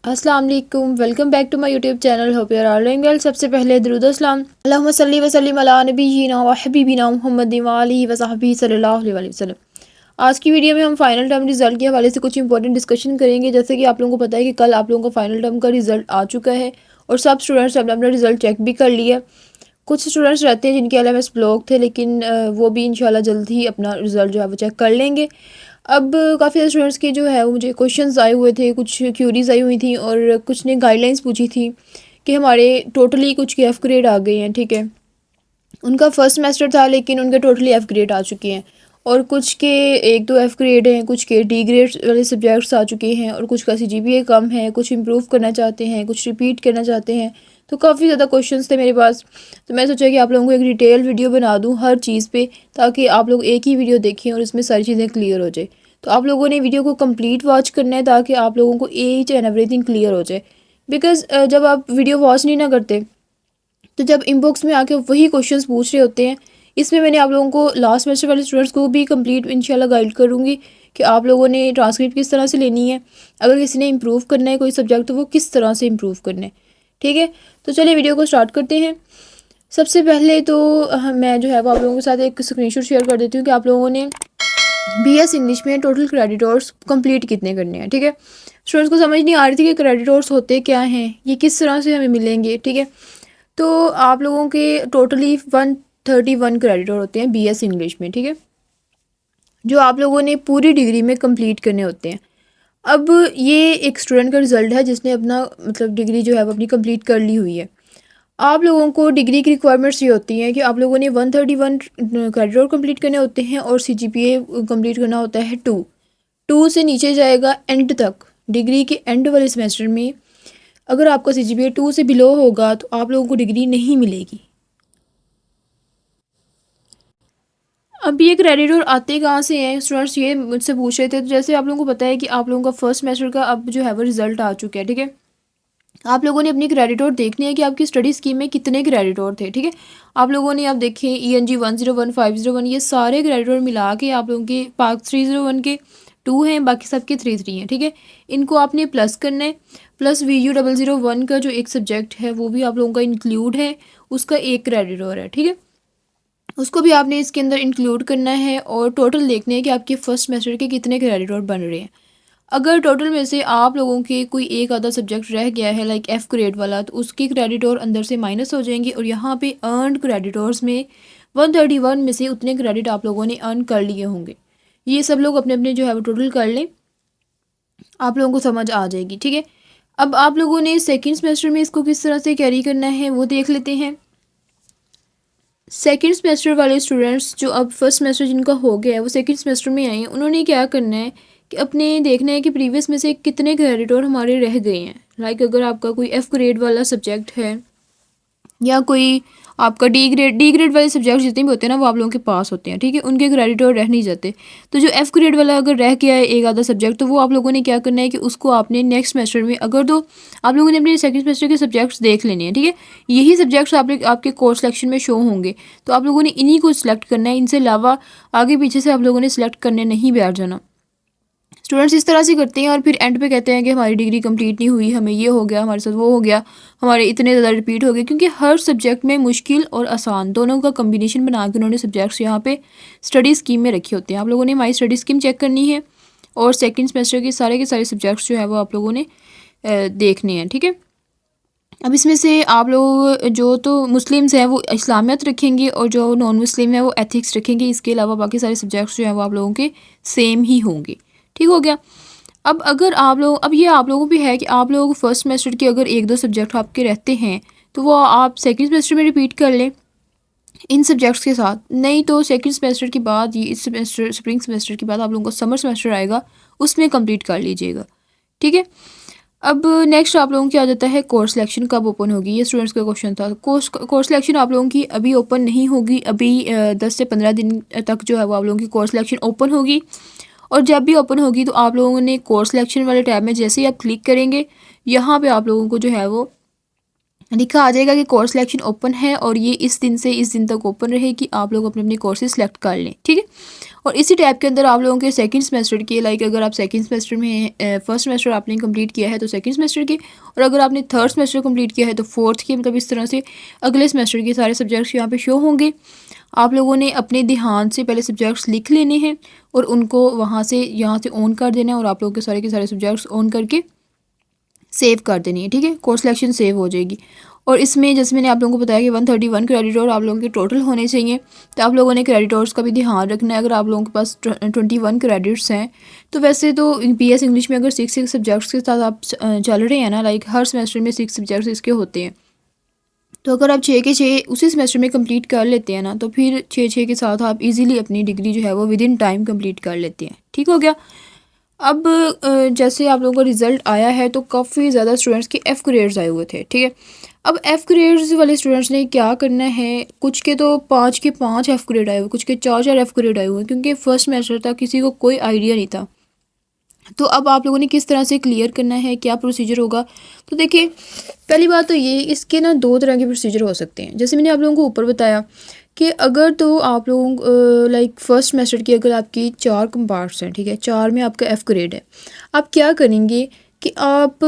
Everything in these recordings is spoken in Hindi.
अस्सलाम वालेकुम, welcome back to my YouTube channel. Hope you are all doing well. सबसे पहले दुरूद अस्सलाम अल्लाहुम्मा सल्ली व सल्लिम अला नबिय्यिना व हबीबिना मुहम्मदिन व आलिहि व सहबिही सल्लल्लाहु अलैहि वसल्लम। आज की वीडियो में हम फाइनल टर्म रिजल्ट के हवाले से कुछ इंपॉर्टेंट डिस्कशन करेंगे। जैसे कि आप लोगों को पता है कि कल आप लोगों का फाइनल टर्म का रिजल्ट आ चुका है और सब स्टूडेंट्स ने अपना रिजल्ट चेक भी कर लिया। कुछ स्टूडेंट्स रहते हैं जिनके LMS ब्लॉक थे, लेकिन वो भी इंशाल्लाह जल्द ही अपना रिज़ल्ट जो है वो चेक कर लेंगे। अब काफ़ी सारे स्टूडेंट्स के जो है वो मुझे क्वेश्चंस आए हुए थे, कुछ क्यूरीज आई हुई थी और कुछ ने गाइडलाइंस पूछी थी कि हमारे टोटली कुछ के F ग्रेड आ गए हैं। ठीक है, उनका फर्स्ट सेमेस्टर था लेकिन उनके टोटली F ग्रेड आ चुके हैं और कुछ के 1-2 F ग्रेड हैं, कुछ के D ग्रेड वाले सब्जेक्ट्स आ चुके हैं और कुछ का CGPA कम है, कुछ इम्प्रूव करना चाहते हैं, कुछ रिपीट करना चाहते हैं। तो काफ़ी ज़्यादा क्वेश्चंस थे मेरे पास, तो मैं सोचा कि आप लोगों को एक डिटेल वीडियो बना दूं हर चीज़ पे, ताकि आप लोग एक ही वीडियो देखें और इसमें सारी चीज़ें क्लियर हो जाए। तो आप लोगों ने वीडियो को कंप्लीट वॉच करना है ताकि आप लोगों को ईच एंड एवरीथिंग क्लियर हो जाए। बिकॉज़ जब आप वीडियो वॉच नहीं ना करते तो जब इनबॉक्स में आके वही क्वेश्चंस पूछ रहे होते हैं। इसमें मैंने आप लोगों को लास्ट सेमेस्टर वाले स्टूडेंट्स को भी कंप्लीट इंशाल्लाह गाइड करूँगी कि आप लोगों ने ट्रांसक्रिप्ट किस तरह से लेनी है, अगर किसी ने इम्प्रूव करना है कोई सब्जेक्ट तो वो किस तरह से इम्प्रूव करना है। ठीक है, तो चलिए वीडियो को स्टार्ट करते हैं। सबसे पहले तो मैं जो है वो आप लोगों के साथ एक स्क्रीनशॉट शेयर कर देती हूँ कि आप लोगों ने BS इंग्लिश में टोटल क्रेडिट आवर्स कंप्लीट कितने करने हैं। ठीक है, स्टूडेंट्स को समझ नहीं आ रही थी कि क्रेडिट आवर्स होते क्या हैं, ये किस तरह से हमें मिलेंगे। ठीक है, तो आप लोगों के टोटली 131 क्रेडिट होते हैं BS इंग्लिश में। ठीक है, जो आप लोगों ने पूरी डिग्री में कंप्लीट करने होते हैं। अब ये एक स्टूडेंट का रिज़ल्ट है जिसने अपना मतलब डिग्री जो है वो अपनी कंप्लीट कर ली हुई है। आप लोगों को डिग्री की रिक्वायरमेंट्स ये होती हैं कि आप लोगों ने 131 क्रेडिट और कंप्लीट करने होते हैं और CGPA कंप्लीट करना होता है 2 से नीचे जाएगा एंड तक। डिग्री के एंड वाले सेमेस्टर में अगर आपका CGPA 2 से बिलो होगा तो आप लोगों को डिग्री नहीं मिलेगी। अब ये क्रेडिट आते कहाँ से हैं, स्टूडेंट्स ये मुझसे पूछ रहे थे। तो जैसे आप लोगों को पता है कि आप लोगों का फर्स्ट सेमेस्टर का अब जो है वो रिजल्ट आ चुका है। ठीक है, आप लोगों ने अपनी क्रेडिट और देखनी है कि आपकी स्टडी स्कीम में कितने क्रेडिट और थे। ठीक है, आप लोगों ने आप देखें ENG 101 501 ये सारे क्रेडिट और मिला के आप लोगों के पार्क 301 के 2 हैं, बाकी सबके 3 हैं। ठीक है, इनको आपने प्लस करना है। प्लस VU 001 का जो एक सब्जेक्ट है वो भी आप लोगों का इंक्लूड है, उसका 1 क्रेडिट और है। ठीक है, उसको भी आपने इसके अंदर इंक्लूड करना है और टोटल देखने हैं कि आपके फर्स्ट सेमेस्टर के कितने क्रेडिट और बन रहे हैं। अगर टोटल में से आप लोगों के कोई एक आधा सब्जेक्ट रह गया है लाइक F ग्रेड वाला, तो उसकी क्रेडिट और अंदर से माइनस हो जाएंगे और यहाँ पे अर्नड क्रेडिटर्स में 131 में से उतने क्रेडिट आप लोगों ने अर्न कर लिए होंगे। ये सब लोग अपने अपने जो है वो टोटल कर लें, आप लोगों को समझ आ जाएगी। ठीक है, अब आप लोगों ने सेकेंड सेमेस्टर में इसको किस तरह से कैरी करना है वो देख लेते हैं। सेकेंड सेमेस्टर वाले स्टूडेंट्स जो अब फर्स्ट सेमेस्टर जिनका हो गया है वो सेकेंड सेमेस्टर में आए हैं, उन्होंने क्या करना है कि अपने देखना है कि प्रीवियस में से कितने क्रेडिट और हमारे रह गए हैं। लाइक अगर आपका कोई F ग्रेड वाला सब्जेक्ट है या कोई आपका डी ग्रेड वाले सब्जेक्ट जितने भी होते हैं ना वो आप लोगों के पास होते हैं। ठीक है, उनके क्रेडिट और रह नहीं जाते। तो जो F ग्रेड वाला अगर रह गया है एक आधा सब्जेक्ट, तो वो आप लोगों ने क्या करना है कि उसको आपने नेक्स्ट सेमेस्टर में अगर तो आप लोगों ने अपने सेकंड सेमेस्टर के सब्जेक्ट्स देख लेने हैं। ठीक है, यही सब्जेक्ट्स आपके कोर्स सिलेक्शन में शो होंगे, तो आप लोगों ने इन्हीं को सिलेक्ट करना है। इनसे अलावा आगे पीछे से आप लोगों ने सिलेक्ट करने नहीं बैठ जाना। स्टूडेंट्स इस तरह से करते हैं और फिर एंड पे कहते हैं कि हमारी डिग्री कंप्लीट नहीं हुई, हमें ये हो गया, हमारे साथ वो हो गया, हमारे इतने ज़्यादा रिपीट हो गए। क्योंकि हर सब्जेक्ट में मुश्किल और आसान दोनों का कम्बिनेशन बना के उन्होंने सब्जेक्ट्स यहाँ पे स्टडी स्कीम में रखे होते हैं। आप लोगों ने हमारी स्टडी स्कीम चेक करनी है और सेकेंड सेमेस्टर के सारे सब्जेक्ट्स जो है वो आप लोगों ने देखने हैं। ठीक है, अब इसमें से आप लोग जो तो मुस्लिम्स हैं वो इस्लामियत रखेंगे और जो नॉन मुस्लिम है वो एथिक्स रखेंगे। इसके अलावा बाकी सारे सब्जेक्ट्स जो हैं वो आप लोगों के सेम ही होंगे। ठीक हो गया। अब अगर आप लोग अब ये आप लोगों पे है कि आप लोग फर्स्ट सेमेस्टर के अगर 1-2 सब्जेक्ट आपके रहते हैं तो वो आप सेकंड सेमेस्टर में रिपीट कर लें इन सब्जेक्ट्स के साथ। नहीं तो सेकंड सेमेस्टर के बाद ये इस सेमेस्टर स्प्रिंग सेमेस्टर के बाद आप लोगों को समर सेमेस्टर आएगा, उसमें कंप्लीट कर लीजिएगा। ठीक है, अब नेक्स्ट आप लोगों की आ जाता है कोर्स सिलेक्शन कब ओपन होगी। ये स्टूडेंट्स का क्वेश्चन था। कोर्स सिलेक्शन आप लोगों की अभी ओपन नहीं होगी। अभी 10 से 15 दिन तक जो है वो आप लोगों की कोर्स सिलेक्शन ओपन होगी और जब भी ओपन होगी तो आप लोगों ने कोर्स सिलेक्शन वाले टैब में जैसे ही आप क्लिक करेंगे, यहाँ पे आप लोगों को जो है वो लिखा आ जाएगा कि कोर्स सिलेक्शन ओपन है और ये इस दिन से इस दिन तक ओपन रहे कि आप लोग अपने अपने कोर्सेज सेलेक्ट कर लें, ठीक है। और इसी टैब के अंदर आप लोगों के सेकंड सेमेस्टर के, लाइक अगर आप सेकंड सेमेस्टर में फर्स्ट सेमेस्टर आपने कंप्लीट किया है तो सेकंड सेमेस्टर के, और अगर आपने थर्ड सेमेस्टर कंप्लीट किया है तो फोर्थ के, मतलब इस तरह से अगले सेमेस्टर के सारे सब्जेक्ट्स यहाँ पे शो होंगे। आप लोगों ने अपने ध्यान से पहले सब्जेक्ट्स लिख लेने हैं और उनको वहाँ से यहाँ से ऑन कर देना है और आप लोगों के सारे सब्जेक्ट्स ऑन करके सेव कर देनी है, ठीक है। कोर्स सिलेक्शन सेव हो जाएगी। और इसमें जैसे मैंने आप लोगों को बताया कि 131 क्रेडिट और आप लोगों के टोटल होने चाहिए, तो आप लोगों ने क्रेडिट आवर्स का भी ध्यान रखना है। अगर आप लोगों के पास 21 क्रेडिट्स हैं तो वैसे तो BS इंग्लिश में अगर 6 सब्जेक्ट्स के साथ आप चल रहे हैं ना, लाइक हर सेमेस्टर में 6 सब्जेक्ट्स इसके होते हैं, तो अगर आप 6 के 6 उसी सेमेस्टर में कंप्लीट कर लेते हैं ना, तो फिर 6 के साथ आप इजीली अपनी डिग्री जो है वो विद इन टाइम कंप्लीट कर लेते हैं, ठीक हो गया। अब जैसे आप लोगों का रिज़ल्ट आया है तो काफ़ी ज़्यादा स्टूडेंट्स के F ग्रेड्स आए हुए थे, ठीक है। अब F ग्रेड्स वाले स्टूडेंट्स ने क्या करना है, कुछ के तो 5 के 5 F ग्रेड आए हुए, कुछ के 4 F ग्रेड आए हुए हैं, क्योंकि फर्स्ट सेमेस्टर था, किसी को कोई आइडिया नहीं था। तो अब आप लोगों ने किस तरह से क्लियर करना है, क्या प्रोसीजर होगा। तो देखिए, पहली बात तो ये, इसके ना 2 तरह के प्रोसीजर हो सकते हैं। जैसे मैंने आप लोगों को ऊपर बताया कि अगर तो आप लोग लाइक फर्स्ट सेमेस्टर की अगर आपकी 4 कंपार्ट्स हैं, ठीक है, 4 में आपका F ग्रेड है, आप क्या करेंगे कि आप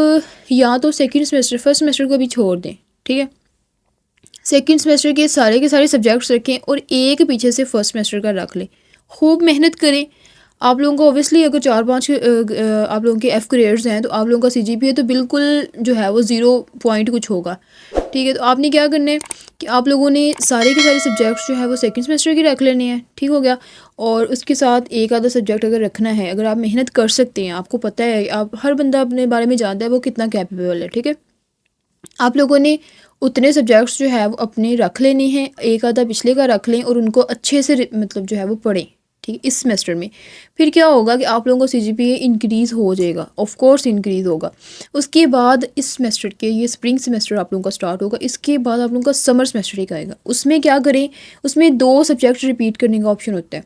या तो सेकंड सेमेस्टर, फर्स्ट सेमेस्टर को भी छोड़ दें, ठीक है, सेकंड सेमेस्टर के सारे सब्जेक्ट्स रखें और एक पीछे से फर्स्ट सेमेस्टर का रख लें, खूब मेहनत करें। आप लोगों को ऑब्वियसली अगर 4-5 आप लोगों के F ग्रेड्स हैं तो आप लोगों का CGPA तो बिल्कुल जो है वो 0 पॉइंट कुछ होगा, ठीक है। तो आपने क्या करना है कि आप लोगों ने सारे के सारे सब्जेक्ट्स जो है वो सेकंड सेमेस्टर के रख लेने हैं, ठीक हो गया। और उसके साथ एक आधा सब्जेक्ट अगर रखना है, अगर आप मेहनत कर सकते हैं, आपको पता है, आप हर बंदा अपने बारे में जानता है वो कितना कैपेबल है, ठीक है, आप लोगों ने उतने सब्जेक्ट्स जो है वो अपने रख लेने हैं, एक आधा पिछले का रख लें और उनको अच्छे से मतलब जो है वो पढ़ें, ठीक है, इस सेमेस्टर में। फिर क्या होगा कि आप लोगों को CGPA इंक्रीज़ हो जाएगा, ऑफ कोर्स इंक्रीज़ होगा। उसके बाद इस सेमेस्टर के, ये स्प्रिंग सेमेस्टर आप लोगों का स्टार्ट होगा, इसके बाद आप लोगों का समर सेमेस्टर एक आएगा। उसमें क्या करें, उसमें 2 सब्जेक्ट रिपीट करने का ऑप्शन होता है।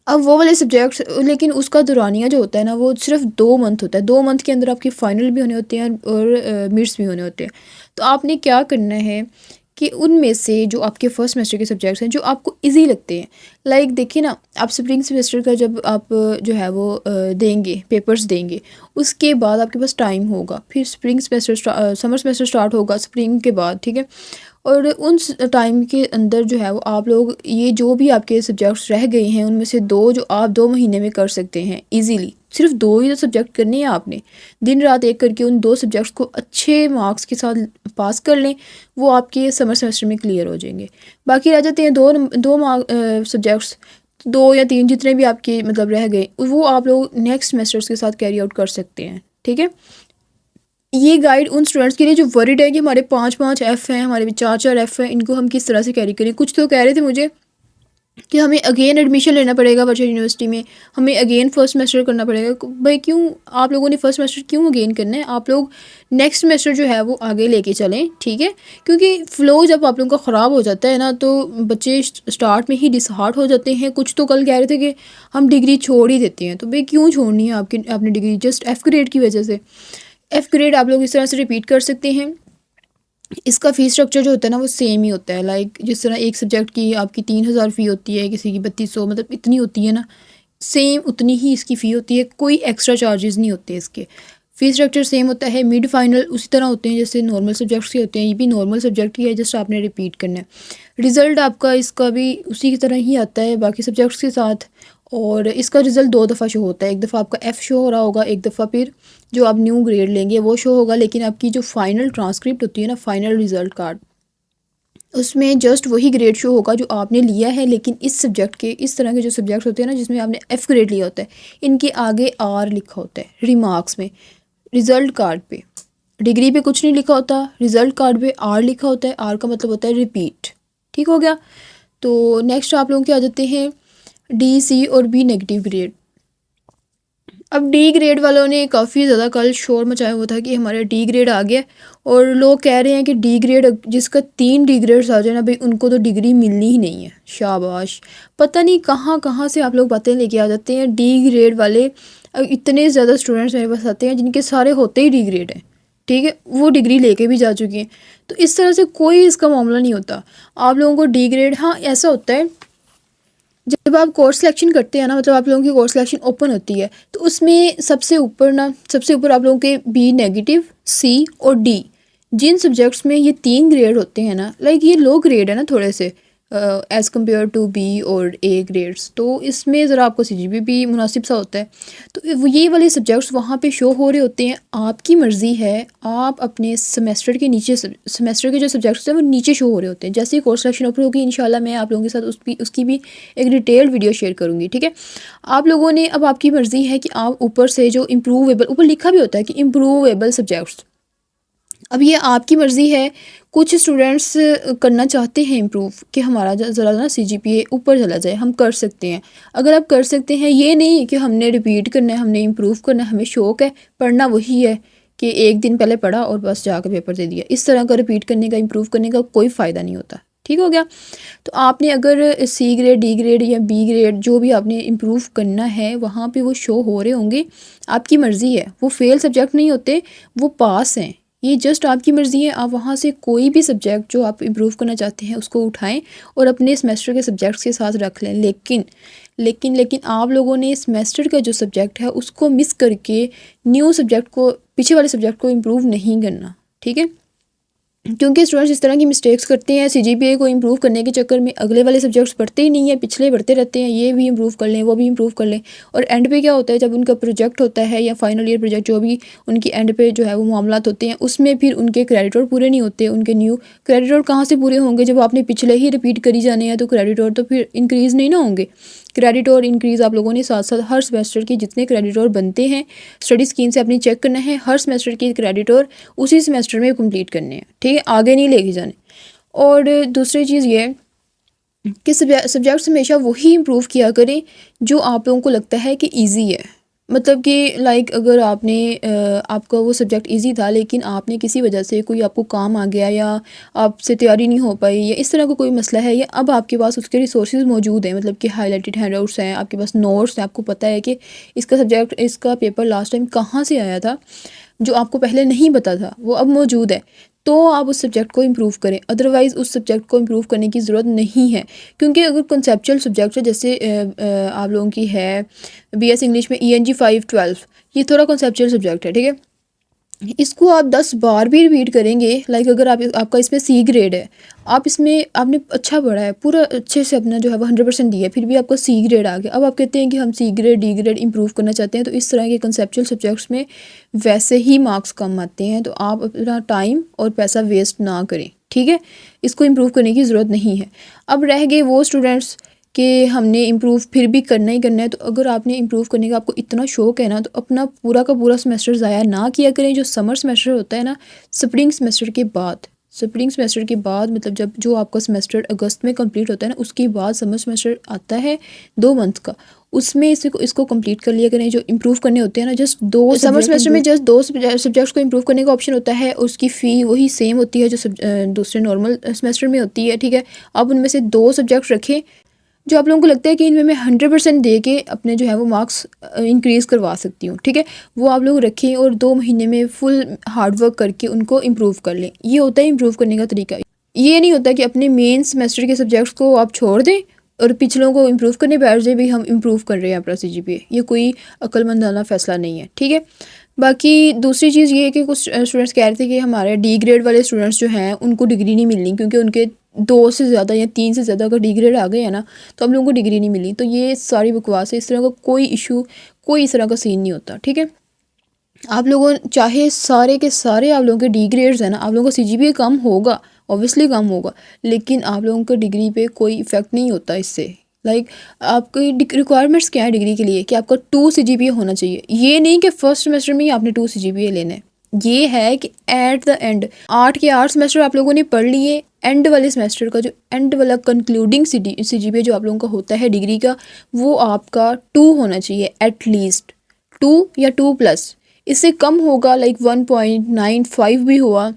अब वो वाले सब्जेक्ट्स, लेकिन उसका दौरानिया जो होता है ना, वो सिर्फ 2 मंथ होता है। 2 मंथ के अंदर आपके फाइनल भी होने होते हैं और मिड्स भी होने होते हैं। तो आपने क्या करना है कि उनमें से जो आपके फर्स्ट सेमेस्टर के सब्जेक्ट्स हैं जो आपको इजी लगते हैं, लाइक देखिए ना, आप स्प्रिंग सेमेस्टर का जब आप जो है वो देंगे, पेपर्स देंगे, उसके बाद आपके पास टाइम होगा, फिर spring semester summer semester start होगा स्प्रिंग के बाद, ठीक है। और उन टाइम के अंदर जो है वो आप लोग ये जो भी आपके सब्जेक्ट्स रह गए हैं उनमें से 2 जो आप 2 महीने में कर सकते हैं इजीली, सिर्फ 2 ही तो सब्जेक्ट करने हैं आपने, दिन रात एक करके उन 2 सब्जेक्ट्स को अच्छे मार्क्स के साथ पास कर लें, वो आपके समर सेमेस्टर में क्लियर हो जाएंगे। बाकी रह जाते हैं 2 सब्जेक्ट्स, 2 या 3 जितने भी आपके मतलब रह गए, वो आप लोग नेक्स्ट सेमेस्टर्स के साथ कैरी आउट कर सकते हैं, ठीक है। ये गाइड उन स्टूडेंट्स के लिए जो वरीड है कि हमारे 5-5 F हैं, हमारे 4-4 F हैं, इनको हम किस तरह से कैरी करें। कुछ तो कह रहे थे मुझे कि हमें अगेन एडमिशन लेना पड़ेगा वर्चुअल यूनिवर्सिटी में, हमें अगेन फर्स्ट सेमेस्टर करना पड़ेगा। भाई क्यों, आप लोगों ने फर्स्ट सेमेस्टर क्यों अगेन करना है, आप लोग नेक्स्ट सेमेस्टर जो है वो आगे लेके चलें, ठीक है। क्योंकि फ़्लो जब आप लोगों का ख़राब हो जाता है ना, तो बच्चे स्टार्ट में ही डिसहार्ट हो जाते हैं। कुछ तो कल कह रहे थे कि हम डिग्री छोड़ ही देते हैं, तो भाई क्यों छोड़नी है आपने डिग्री, जस्ट F ग्रेड की वजह से। F ग्रेड आप लोग इस तरह से रिपीट कर सकते हैं। इसका फ़ी स्ट्रक्चर जो होता है ना वो सेम ही होता है, लाइक जिस तरह एक सब्जेक्ट की आपकी 3000 फ़ी होती है, किसी की 3200, मतलब इतनी होती है ना, सेम उतनी ही इसकी फ़ी होती है, कोई एक्स्ट्रा चार्जेस नहीं होते इसके। फ़ी स्ट्रक्चर सेम होता है। मिड फाइनल उसी तरह होते हैं जैसे नॉर्मल सब्जेक्ट्स के होते हैं, ये भी नॉर्मल सब्जेक्ट ही है, जस्ट आपने रिपीट करना है। रिज़ल्ट आपका इसका भी उसी की तरह ही आता है बाकी सब्जेक्ट्स के साथ, और इसका रिज़ल्ट 2 दफ़ा शो होता है। एक दफ़ा आपका F शो हो रहा होगा, एक दफ़ा फिर जो आप न्यू ग्रेड लेंगे वो शो होगा। लेकिन आपकी जो फाइनल ट्रांसक्रिप्ट होती है ना, फाइनल रिज़ल्ट कार्ड, उसमें जस्ट वही ग्रेड शो होगा जो आपने लिया है। लेकिन इस सब्जेक्ट के, इस तरह के जो सब्जेक्ट्स होते हैं ना जिसमें आपने F ग्रेड लिया होता है, इनके आगे R लिखा होता है रिमार्क्स में, रिज़ल्ट कार्ड पे। डिग्री पे कुछ नहीं लिखा होता, रिज़ल्ट कार्ड पे R लिखा होता है। R का मतलब होता है रिपीट, ठीक हो गया। तो नेक्स्ट आप लोगों के आ जाते हैं D, C और B नेगेटिव ग्रेड। अब D ग्रेड वालों ने काफ़ी ज़्यादा कल शोर मचाया हुआ था कि हमारा D ग्रेड आ गया, और लोग कह रहे हैं कि D ग्रेड जिसका 3 D ग्रेड्स आ जाए ना भाई, उनको तो डिग्री मिलनी ही नहीं है। शाबाश, पता नहीं कहाँ कहाँ से आप लोग बातें लेके आ जाते हैं। D ग्रेड वाले इतने ज़्यादा स्टूडेंट्स मेरे पास आते हैं जिनके सारे होते ही D ग्रेड हैं, ठीक है, वो डिग्री लेके भी जा चुकी हैं। तो इस तरह से कोई इसका मामला नहीं होता आप लोगों को डी ग्रेड। हाँ, ऐसा होता है जब आप कोर्स सिलेक्शन करते हैं ना, मतलब आप लोगों की कोर्स सिलेक्शन ओपन होती है तो उसमें सबसे ऊपर आप लोगों के बी नेगेटिव, सी और डी, जिन सब्जेक्ट्स में ये 3 ग्रेड होते हैं ना, लाइक ये लो ग्रेड है ना थोड़े से एज़ कम्पेयर टू बी और ए ग्रेड्स, तो इसमें ज़रा आपको सीजीपीए भी मुनासिब सा होता है। तो ये वाले सब्जेक्ट्स वहाँ पे शो हो रहे होते हैं। आपकी मर्ज़ी है, आप अपने सेमेस्टर के नीचे सेमेस्टर के जो सब्जेक्ट्स हैं वो नीचे शो हो रहे होते हैं। जैसे ही कोर्स सिलेक्शन ओपन होगी इंशाल्लाह मैं आप लोगों के साथ उसकी भी एक डिटेल वीडियो शेयर करूँगी, ठीक है। आप लोगों ने, अब आपकी मर्ज़ी है कि आप ऊपर से जो इम्प्रूवेबल, ऊपर लिखा भी होता है कि इम्प्रूवेबल सब्जेक्ट्स, अब ये आपकी मर्ज़ी है। कुछ स्टूडेंट्स करना चाहते हैं इम्प्रूव कि हमारा ज़रा ना सीजीपीए ऊपर चला जाए, हम कर सकते हैं। अगर आप कर सकते हैं, ये नहीं कि हमने रिपीट करना है, हमने इम्प्रूव करना है, हमें शौक़ है, पढ़ना वही है कि एक दिन पहले पढ़ा और बस जाकर पेपर दे दिया। इस तरह का रिपीट करने का, इम्प्रूव करने का कोई फ़ायदा नहीं होता, ठीक हो गया। तो आपने अगर सी ग्रेड, डी ग्रेड या बी ग्रेड जो भी आपने इम्प्रूव करना है वहाँ पे वो शो हो रहे होंगे, आपकी मर्ज़ी है। वो फेल सब्जेक्ट नहीं होते, वो पास हैं। ये जस्ट आपकी मर्ज़ी है, आप वहाँ से कोई भी सब्जेक्ट जो आप इम्प्रूव करना चाहते हैं उसको उठाएं और अपने सेमेस्टर के सब्जेक्ट्स के साथ रख लें। लेकिन आप लोगों ने सेमेस्टर का जो सब्जेक्ट है उसको मिस करके न्यू सब्जेक्ट को, पीछे वाले सब्जेक्ट को इम्प्रूव नहीं करना, ठीक है। क्योंकि स्टूडेंट्स इस तरह की मिस्टेक्स करते हैं, सीजीपीए को इम्प्रूव करने के चक्कर में अगले वाले सब्जेक्ट्स पढ़ते ही नहीं है, पिछले पढ़ते रहते हैं, ये भी इम्प्रूव कर लें, वो भी इम्प्रूव कर लें। और एंड पे क्या होता है, जब उनका प्रोजेक्ट होता है या फाइनल ईयर प्रोजेक्ट, जो भी उनकी एंड पे जो है वो मामलात होते हैं, उसमें फिर उनके क्रेडिट पूरे नहीं होते। उनके न्यू क्रेडिट कहाँ से पूरे होंगे जब आपने पिछले ही रिपीट करी जाने हैं, तो क्रेडिट तो फिर इंक्रीज़ नहीं ना होंगे। क्रेडिट और इंक्रीज़ आप लोगों ने साथ साथ हर सेमेस्टर के जितने क्रेडिट और बनते हैं स्टडी स्कीम से अपनी चेक करना है। हर सेमेस्टर के क्रेडिट और उसी सेमेस्टर में कंप्लीट करने हैं, ठीक है, आगे नहीं लेके जाने। और दूसरी चीज़ ये है कि सब्जेक्ट्स हमेशा वही इम्प्रूव किया करें जो आप लोगों को लगता है कि ईजी है। मतलब कि लाइक अगर आपने आपका वो सब्जेक्ट इजी था लेकिन आपने किसी वजह से, कोई आपको काम आ गया या आपसे तैयारी नहीं हो पाई या इस तरह का कोई मसला है, या अब आपके पास उसके रिसोर्सेज मौजूद हैं, मतलब कि हाईलाइटेड हैंडआउट्स हैं, आपके पास नोट्स हैं, आपको पता है कि इसका सब्जेक्ट, इसका पेपर लास्ट टाइम कहाँ से आया था, जो आपको पहले नहीं पता था वो अब मौजूद है, तो आप उस सब्जेक्ट को इम्प्रूव करें। अदरवाइज़ उस सब्जेक्ट को इम्प्रूव करने की ज़रूरत नहीं है। क्योंकि अगर कंसेप्चुअल सब्जेक्ट है, जैसे आप लोगों की है बीएस इंग्लिश में ENG 512, ये थोड़ा कंसेप्चुअल सब्जेक्ट है, ठीक है। इसको आप 10 बार भी रिपीट करेंगे, लाइक अगर आपका इसमें सी ग्रेड है, आप इसमें आपने अच्छा पढ़ा है, पूरा अच्छे से अपना जो है वो 100% दिया है, फिर भी आपका सी ग्रेड आ गया। अब आप कहते हैं कि हम C grade, D grade improve करना चाहते हैं, तो इस तरह के कंसेप्चुअल सब्जेक्ट्स में वैसे ही मार्क्स कम आते हैं। तो आप अपना टाइम और पैसा वेस्ट ना करें, ठीक है, इसको इम्प्रूव करने की ज़रूरत नहीं है। अब रह गए वो स्टूडेंट्स कि हमने इम्प्रूव फिर भी करना ही करना है, तो अगर आपने इम्प्रूव करने का आपको इतना शौक़ है ना, तो अपना पूरा का पूरा सेमेस्टर ज़ाया ना किया करें। जो समर सेमेस्टर होता है ना, स्प्रिंग सेमेस्टर के बाद, मतलब जब जो आपका सेमेस्टर अगस्त में कंप्लीट होता है ना, उसके बाद समर सेमेस्टर आता है 2 मंथ का, उसमें इसको कंप्लीट कर लिया करें। जो इम्प्रूव करने होते हैं ना, जस्ट 2 समर सेमेस्टर में जस्ट 2 सब्जेक्ट्स को इम्प्रूव करने का ऑप्शन होता है। उसकी फ़ी वही सेम होती है जो दूसरे नॉर्मल सेमेस्टर में होती है, ठीक है। आप उनमें से 2 सब्जेक्ट रखें जो आप लोगों को लगता है कि इनमें मैं 100% दे के अपने जो है वो मार्क्स इंक्रीज़ करवा सकती हूँ, ठीक है, वो आप लोग रखें और 2 महीने में फुल हार्ड वर्क करके उनको इम्प्रूव कर लें। ये होता है इम्प्रूव करने का तरीका। ये नहीं होता कि अपने मेन सेमेस्टर के सब्जेक्ट्स को आप छोड़ दें और पिछलों को इम्प्रूव करने बैठ जाए, भाई हम इम्प्रूव कर रहे हैं अपना CGPA। ये कोई अक्लमंदाना फ़ैसला नहीं है, ठीक है। बाकी दूसरी चीज़ ये है कि कुछ स्टूडेंट्स कह रहे थे कि हमारे डी ग्रेड वाले स्टूडेंट्स जो हैं उनको डिग्री नहीं मिलनी, क्योंकि उनके 2 से ज़्यादा या 3 से ज़्यादा अगर डी ग्रेड आ गए हैं ना, तो हम लोगों को डिग्री नहीं मिली। तो ये सारी बकवास है, इस तरह का कोई इशू, कोई इस तरह का सीन नहीं होता, ठीक है। आप लोगों चाहे सारे के सारे आप लोगों के डी ग्रेड्स हैं ना, आप लोगों का CGPA कम होगा, ऑब्वियसली कम होगा, लेकिन आप लोगों का डिग्री पे कोई इफ़ेक्ट नहीं होता इससे। लाइक आपकी रिक्वायरमेंट्स क्या है डिग्री के लिए कि आपका 2 CGPA होना चाहिए। ये नहीं कि फर्स्ट सेमेस्टर में ही आपने 2 CGPA लेना है। ये है कि एट द एंड 8 के 8 सेमेस्टर आप लोगों ने पढ़ लिए, एंड वाले सेमेस्टर का जो एंड वाला कंक्लूडिंग CGPA जो आप लोगों का होता है डिग्री का, वो आपका 2 होना चाहिए, एटलीस्ट 2 या 2+। इससे कम होगा, लाइक 1.95 भी हुआ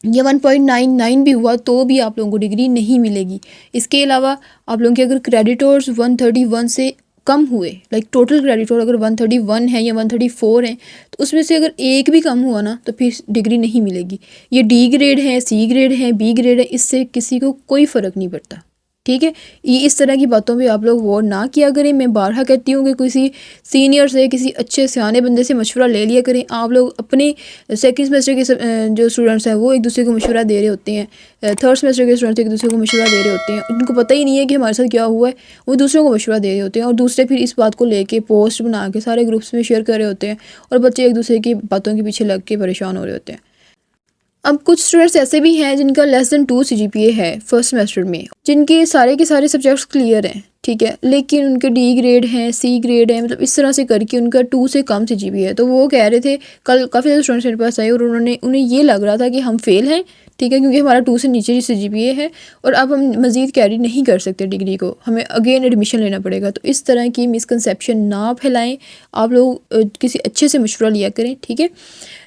या 1.99 भी हुआ, तो भी आप लोगों को डिग्री नहीं मिलेगी। इसके अलावा आप लोगों के अगर क्रेडिटर्स 131 से कम हुए, लाइक टोटल क्रेडिट अगर 131 है या 134 है, तो उसमें से अगर एक भी कम हुआ ना तो फिर डिग्री नहीं मिलेगी। ये डी ग्रेड है, सी ग्रेड है, बी ग्रेड है, इससे किसी को कोई फ़र्क नहीं पड़ता, ठीक है। ये इस तरह की बातों पे आप लोग गौर ना किया करें। मैं बारहा कहती हूँ कि किसी सीनियर से, किसी अच्छे सियाने बंदे से मशवरा ले लिया करें। आप लोग अपने सेकंड सेमेस्टर के जो स्टूडेंट्स हैं वो एक दूसरे को मशवरा दे रहे होते हैं, थर्ड सेमेस्टर के स्टूडेंट्स एक दूसरे को मशवरा दे रहे होते हैं, उनको पता ही नहीं है कि हमारे साथ क्या हुआ है, वो दूसरों को मशवरा दे रहे होते हैं और दूसरे फिर इस बात को लेके पोस्ट बना के सारे ग्रुप्स में शेयर कर रहे होते हैं और बच्चे एक दूसरे की बातों के पीछे लग के परेशान हो रहे होते हैं। अब कुछ स्टूडेंट्स ऐसे भी हैं जिनका लेस देन 2 CGPA है फर्स्ट सेमेस्टर में, जिनके सारे के सारे सब्जेक्ट्स क्लियर हैं, ठीक है, लेकिन उनके डी ग्रेड हैं, सी ग्रेड है, मतलब इस तरह से करके उनका 2 से कम CGPA है। तो वो कह रहे थे, कल काफ़ी ज़्यादा स्टूडेंट्स मेरे पास आए और उन्हें ये लग रहा था कि हम फेल हैं, ठीक है, क्योंकि हमारा 2 से नीचे ही CGPA है और अब हम मज़ीद कैरी नहीं कर सकते डिग्री को, हमें अगेन एडमिशन लेना पड़ेगा। तो इस तरह की मिसकंसेप्शन ना फैलाएं, आप लोग किसी अच्छे से मशवरा लिया करें, ठीक है।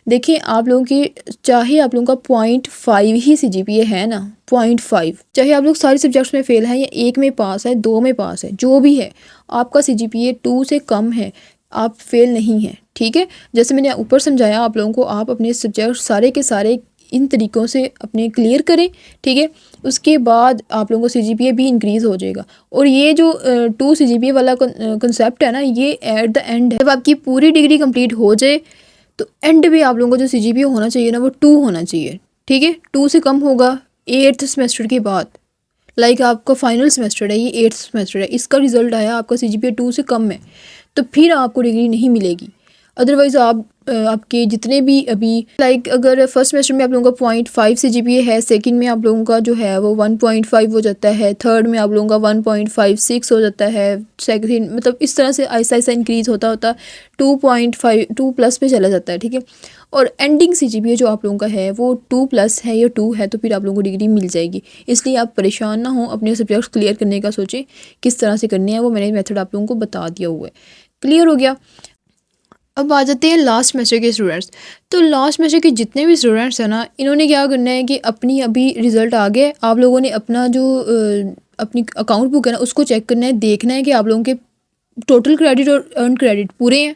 देखिए, आप लोगों की चाहे आप लोगों का 0.5 ही CGPA है ना, 0.5, चाहे आप लोग सारे सब्जेक्ट्स में फ़ेल हैं या एक में पास है, 2 में पास है, जो भी है, आपका CGPA 2 से कम है, आप फेल नहीं हैं, ठीक है। जैसे मैंने ऊपर समझाया आप लोगों को, आप अपने सब्जेक्ट सारे के सारे इन तरीक़ों से अपने क्लियर करें, ठीक है। उसके बाद आप लोगों को CGPA भी इंक्रीज़ हो जाएगा। और ये जो 2 CGPA वाला कंसेप्ट है ना, ये एट द एंड है, जब आपकी पूरी डिग्री कंप्लीट हो जाए तो एंड में आप लोगों को जो CGPA होना चाहिए ना, वो 2 होना चाहिए, ठीक है। 2 से कम होगा 8th सेमेस्टर के बाद, लाइक आपका फाइनल सेमेस्टर है, ये 8th सेमेस्टर है, इसका रिज़ल्ट आया, आपका CGPA 2 से कम है, तो फिर आपको डिग्री नहीं मिलेगी। अदरवाइज़ आपके जितने भी अभी, लाइक अगर फर्स्ट सेमेस्टर में आप लोगों का 0.5 CGPA है, सेकंड में आप लोगों का जो है वो 1.5 हो जाता है, थर्ड में आप लोगों का 1.56 हो जाता है, सेकंड मतलब इस तरह से आहिस्ता आहिस्ता इंक्रीज़ होता होता 2.2+ पे चला जाता है, ठीक है। और एंडिंग CGPA जो आप लोगों का है वो 2+ है या 2 है, तो फिर आप लोगों को डिग्री मिल जाएगी। इसलिए आप परेशान ना हो, अपने सब्जेक्ट्स क्लियर करने का सोचें किस तरह से करने हैं, वो मैंने मेथड आप लोगों को बता दिया हुआ है। क्लियर हो गया। अब आ जाते हैं लास्ट सेमेस्टर के स्टूडेंट्स। तो लास्ट सेमेस्टर के जितने भी स्टूडेंट्स हैं ना, इन्होंने क्या करना है कि अपनी अभी रिज़ल्ट आ गया, आप लोगों ने अपना जो अपनी अकाउंट बुक है ना उसको चेक करना है, देखना है कि आप लोगों के टोटल क्रेडिट और अर्न क्रेडिट पूरे हैं,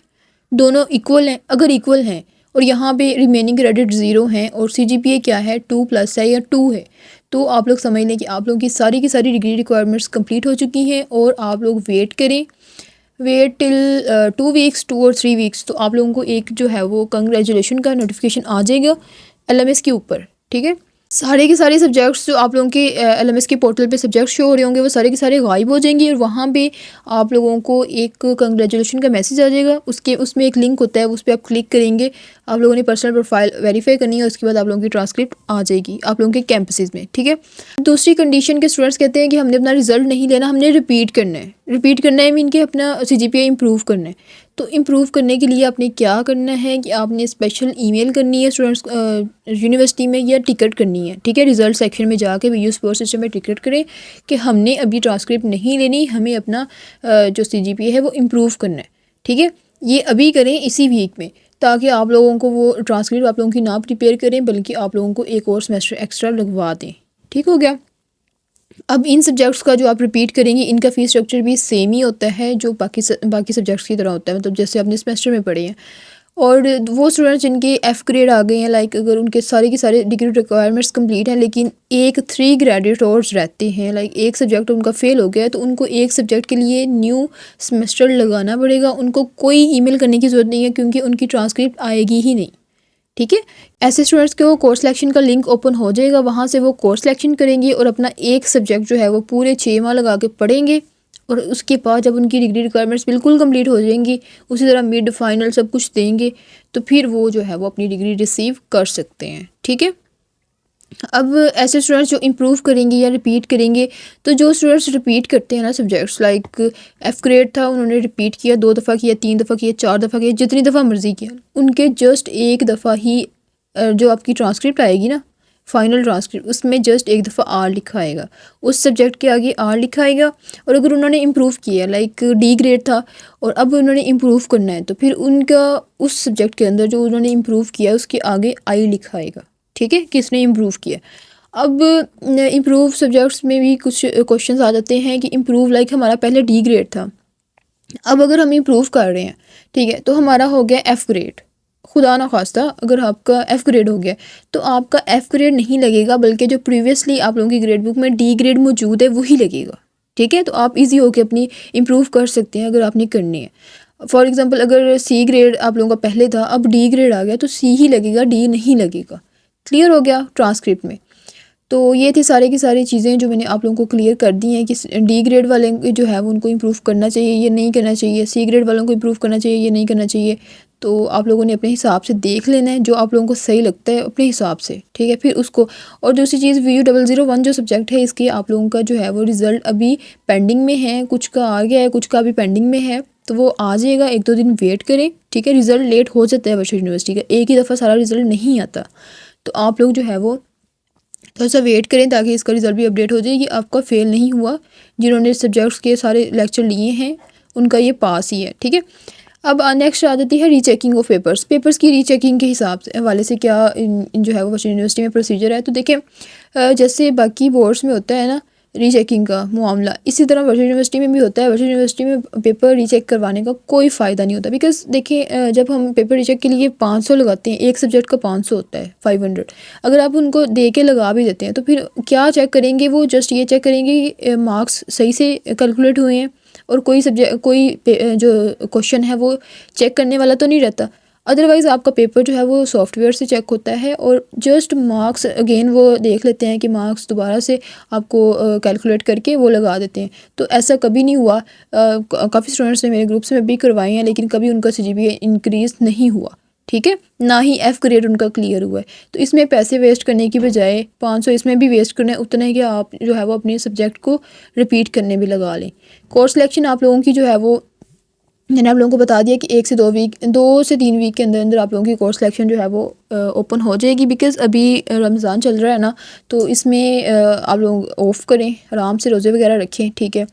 दोनों इक्वल हैं। अगर इक्वल हैं और यहाँ पे रिमेनिंग क्रेडिट 0 हैं और CGPA क्या है 2+ है या 2 है, तो आप लोग समझ लें कि आप लोगों की सारी डिग्री रिक्वायरमेंट्स कंप्लीट हो चुकी हैं और आप लोग वेट करें, वेट टिल 2 वीक्स, 2 और 3 वीक्स, तो आप लोगों को एक जो है वो कंग्रेचुलेशन का नोटिफिकेशन आ जाएगा LMS के ऊपर, ठीक है। सारे के सारे सब्जेक्ट्स जो आप लोगों के LMS के पोर्टल पे सब्जेक्ट शो हो रहे होंगे वो सारे के सारे गायब हो जाएंगे और वहाँ पे आप लोगों को एक कंग्रेचुलेशन का मैसेज आ जाएगा। उसमें एक लिंक होता है, उस पर आप क्लिक करेंगे, आप लोगों ने पर्सनल प्रोफाइल वेरीफाई करनी है, उसके बाद आप लोगों की ट्रांसक्रिप्ट आ जाएगी आप लोगों के कैंपसेस में, ठीक है। दूसरी कंडीशन के स्टूडेंट्स कहते हैं कि हमने अपना रिजल्ट नहीं लेना, हमने रिपीट करना है। रिपीट करना है मीन कि अपना CGPA इम्प्रूव करना है। तो इम्प्रूव करने के लिए आपने क्या करना है कि आपने स्पेशल ईमेल करनी है स्टूडेंट्स यूनिवर्सिटी में या टिकट करनी है, ठीक है। रिज़ल्ट सेक्शन में जाके VU स्पोर्ट सिस्टम में टिकट करें कि हमने अभी ट्रांसक्रिप्ट नहीं लेनी, हमें अपना जो CGPA है वो इम्प्रूव करना है, ठीक है। ये अभी करें इसी वीक में, ताकि आप लोगों को वो ट्रांसक्रिप्ट आप लोगों की ना प्रिपेयर करें बल्कि आप लोगों को एक और सेमेस्टर एक्स्ट्रा लगवा दें, ठीक हो गया। अब इन सब्जेक्ट्स का जो आप रिपीट करेंगे इनका फ़ीस स्ट्रक्चर भी सेम ही होता है जो बाकी सब्जेक्ट्स की तरह होता है, मतलब जैसे आपने सेमेस्टर में पढ़े हैं। और वो स्टूडेंट्स जिनके F ग्रेड आ गए हैं, लाइक अगर उनके सारे की सारे डिग्री रिक्वायरमेंट्स कंप्लीट हैं लेकिन एक 3 क्रेडिट और रहते हैं, लाइक एक सब्जेक्ट उनका फेल हो गया है, तो उनको एक सब्जेक्ट के लिए न्यू सेमेस्टर लगाना पड़ेगा। उनको कोई ईमेल करने की ज़रूरत नहीं है क्योंकि उनकी ट्रांसक्रिप्ट आएगी ही नहीं, ठीक है। ऐसे स्टूडेंट्स को कोर्स सिलेक्शन का लिंक ओपन हो जाएगा, वहाँ से वो कोर्स सिलेक्शन करेंगे और अपना एक सब्जेक्ट जो है वो पूरे 6 माह लगा के पढ़ेंगे और उसके बाद जब उनकी डिग्री रिक्वायरमेंट्स बिल्कुल कंप्लीट हो जाएंगी, उसी तरह मिड फाइनल सब कुछ देंगे, तो फिर वो जो है वो अपनी डिग्री रिसीव कर सकते हैं, ठीक है। अब ऐसे स्टूडेंट्स जो इम्प्रूव करेंगे या रिपीट करेंगे, तो जो स्टूडेंट्स रिपीट करते हैं ना सब्जेक्ट्स, लाइक F ग्रेड था, उन्होंने रिपीट किया, 2 दफ़ा किया, 3 दफ़ा किया, 4 दफ़ा किया, जितनी दफ़ा मर्ज़ी किया, उनके जस्ट एक दफ़ा ही जो आपकी ट्रांसक्रिप्ट आएगी ना, फाइनल ट्रांसक्रिप्ट, उसमें जस्ट एक दफ़ा R लिखा आएगा, उस सब्जेक्ट के आगे R लिखा आएगा। और अगर उन्होंने इम्प्रूव किया, लाइक D ग्रेड था और अब उन्होंने इम्प्रूव करना है, तो फिर उनका उस सब्जेक्ट के अंदर जो उन्होंने इम्प्रूव किया उसके आगे I लिखा आएगा, ठीक है, किसने इम्प्रूव किया। अब इम्प्रूव सब्जेक्ट्स में भी कुछ क्वेश्चंस आ जाते हैं कि इम्प्रूव, लाइक हमारा पहले D ग्रेड था, अब अगर हम इम्प्रूव कर रहे हैं, ठीक है, तो हमारा हो गया एफ़ ग्रेड, खुदा ना खास्ता अगर आपका एफ़ ग्रेड हो गया तो आपका एफ़ ग्रेड नहीं लगेगा, बल्कि जो प्रीवियसली आप लोगों की ग्रेड बुक में डी ग्रेड मौजूद है वही लगेगा। ठीक है, तो आप इजी होकर अपनी इम्प्रूव कर सकते हैं अगर आपने करनी है। फॉर एग्ज़ाम्पल अगर सी ग्रेड आप लोगों का पहले था, अब डी ग्रेड आ गया तो सी ही लगेगा, डी नहीं लगेगा। क्लियर हो गया ट्रांसक्रिप्ट में। तो ये थी सारी की सारी चीज़ें जो मैंने आप लोगों को क्लियर कर दी हैं कि डी ग्रेड वाले जो है वो उनको इम्प्रूव करना चाहिए, ये नहीं करना चाहिए, सी ग्रेड वालों को इम्प्रूव करना चाहिए, ये नहीं करना चाहिए। तो आप लोगों ने अपने हिसाब से देख लेना है जो आप लोगों को सही लगता है अपने हिसाब से, ठीक है, फिर उसको। और दूसरी चीज़ VU001 जो सब्जेक्ट है इसके आप लोगों का जो है वो रिज़ल्ट अभी पेंडिंग में है, कुछ का आ गया है, कुछ का अभी पेंडिंग में है, तो वो आ जाएगा, 1-2 दिन वेट करें, ठीक है। रिज़ल्ट लेट हो जाता है वर्चुअल यूनिवर्सिटी का, एक ही दफ़ा सारा रिज़ल्ट नहीं आता, तो आप लोग जो है वो थोड़ा सा वेट करें ताकि इसका रिज़ल्ट भी अपडेट हो जाए। ये आपका फ़ेल नहीं हुआ, जिन्होंने सब्जेक्ट्स के सारे लेक्चर लिए हैं उनका ये पास ही है, ठीक है। अब नेक्स्ट आ जाती है रीचेकिंग ऑफ पेपर्स की रीचेकिंग के हिसाब से हवाले से क्या इन जो है वो वर्चुअल यूनिवर्सिटी में प्रोसीजर है। तो देखिए जैसे बाकी बोर्ड्स में होता है ना रीचेकिंग का मामला, इसी तरह वर्चुअल यूनिवर्सिटी में भी होता है। वर्चुअल यूनिवर्सिटी में पेपर रीचेक करवाने का कोई फ़ायदा नहीं होता, बिकॉज देखिए जब हम पेपर रीचेक के लिए 500 लगाते हैं, एक सब्जेक्ट का 500 होता है, 500। अगर आप उनको दे के लगा भी देते हैं तो फिर क्या चेक करेंगे, वो जस्ट ये चेक करेंगे कि मार्क्स सही से कैलकुलेट हुए हैं, और कोई सब्जेक्ट जो क्वेश्चन है वो चेक करने वाला तो नहीं रहता। अदरवाइज़ आपका पेपर जो है वो सॉफ्टवेयर से चेक होता है और जस्ट मार्क्स अगेन वो देख लेते हैं कि मार्क्स दोबारा से आपको कैलकुलेट करके वो लगा देते हैं। तो ऐसा कभी नहीं हुआ, काफ़ी स्टूडेंट्स ने मेरे ग्रुप से भी करवाए हैं, लेकिन कभी उनका CGPA इंक्रीज़ नहीं हुआ, ठीक है, ना ही एफ़ ग्रेड उनका क्लियर हुआ है। तो इसमें पैसे वेस्ट करने की बजाय 500 इसमें भी वेस्ट करना है, उतना ही कि आप जो है वो अपने सब्जेक्ट को रिपीट करने भी लगा लें। कोर्स सिलेक्शन आप लोगों की जो है वो मैंने आप लोगों को बता दिया कि 2 से 3 वीक के अंदर अंदर आप लोगों की कोर्स सिलेक्शन जो है वो ओपन हो जाएगी। बिकॉज़ अभी रमज़ान चल रहा है ना, तो इसमें आप लोग ऑफ़ करें, आराम से रोज़े वगैरह रखें, ठीक है।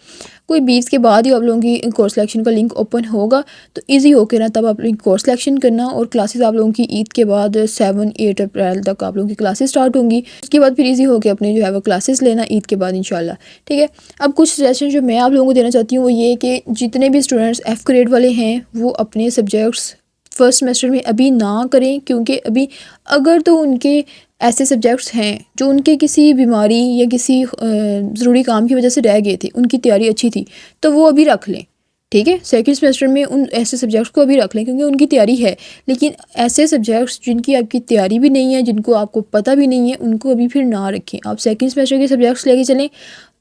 कोई 20 के बाद ही आप लोगों की कोर्स सिलेक्शन का लिंक ओपन होगा, तो ईज़ी होकर ना तब आप लोग कोर्स सिलेक्शन करना। और क्लासेस आप लोगों की ईद के बाद 7-8 अप्रैल तक आप लोगों की क्लासेस स्टार्ट होंगी। उसके बाद फिर ईज़ी होकर अपने जो है वो क्लासेस लेना ईद के बाद इंशाल्लाह, ठीक है। अब कुछ सजेशन जो मैं आप लोगों को देना चाहती हूँ वो ये कि जितने भी स्टूडेंट्स एफ़ ग्रेड वाले हैं वो अपने सब्जेक्ट्स फर्स्ट सेमेस्टर में अभी ना करें, क्योंकि अभी अगर तो उनके ऐसे सब्जेक्ट्स हैं जो उनके किसी बीमारी या किसी ज़रूरी काम की वजह से रह गए थे, उनकी तैयारी अच्छी थी, तो वो अभी रख लें, ठीक है। सेकंड सेमेस्टर में उन ऐसे सब्जेक्ट्स को अभी रख लें क्योंकि उनकी तैयारी है। लेकिन ऐसे सब्जेक्ट्स जिनकी आपकी तैयारी भी नहीं है, जिनको आपको पता भी नहीं है, उनको अभी फिर ना रखें। आप सेकंड सेमेस्टर के सब्जेक्ट्स लेके चलें,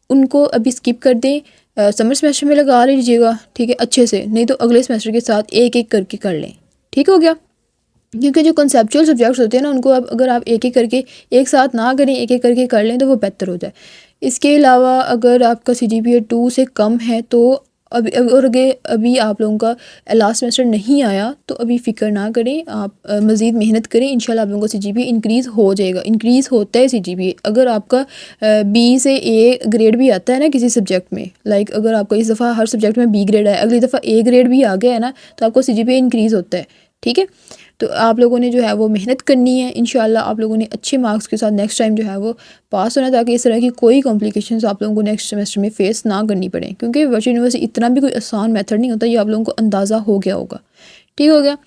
उनको अभी स्किप कर दें, समर सेमेस्टर में लगा लीजिएगा, ठीक है, अच्छे से। नहीं तो अगले सेमेस्टर के साथ एक एक करके कर लें, ठीक हो गया। क्योंकि जो कंसेप्चुअल सब्जेक्ट्स होते हैं ना, उनको अब अगर आप एक एक करके एक साथ ना करें, एक एक करके कर लें तो वो बेहतर हो जाए। इसके अलावा अगर आपका CGPA 2 से कम है तो अभी आप लोगों का लास्ट सेमेस्टर नहीं आया तो अभी फ़िक्र ना करें, आप मज़ीद मेहनत करें, इंशाल्लाह आप लोगों का CGPA इंक्रीज़ हो जाएगा। इंक्रीज़ होता है CGPA, अगर आपका B से A ग्रेड भी आता है ना किसी सब्जेक्ट में, लाइक अगर आपका इस दफ़ा हर सब्जेक्ट में B ग्रेड है, अगली दफ़ा A ग्रेड भी आ गया है ना, तो आपको CGPA इंक्रीज़ होता है, ठीक है। तो आप लोगों ने जो है वो मेहनत करनी है, इंशाल्लाह आप लोगों ने अच्छे मार्क्स के साथ नेक्स्ट टाइम जो है वो पास होना, ताकि इस तरह की कोई कॉम्प्लिकेशंस आप लोगों को नेक्स्ट सेमेस्टर में फ़ेस ना करनी पड़े। क्योंकि वर्चुअल यूनिवर्सिटी इतना भी कोई आसान मेथड नहीं होता, ये आप लोगों को अंदाज़ा हो गया होगा, ठीक हो गया।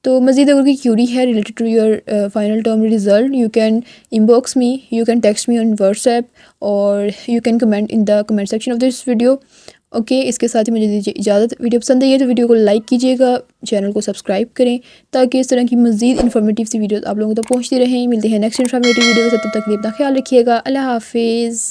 तो मज़ीद अगर कोई क्यूरी है related to your final term result, you can inbox me, you can text me on WhatsApp, और you can comment in the comment section of this video. Okay, इसके साथ ही मुझे दीजिए इजाज़त। वीडियो पसंद आई है तो वीडियो को लाइक कीजिएगा, चैनल को सब्सक्राइब करें, ताकि इस तरह की मज़ीद इन्फॉर्मेटिव सी वीडियोस आप लोगों तक पहुंचती रहें। मिलते हैं नेक्स्ट इन्फॉर्मेटिव वीडियो से, तब तक के लिए अपना ख्याल रखिएगा। अल्लाह हाफिज़।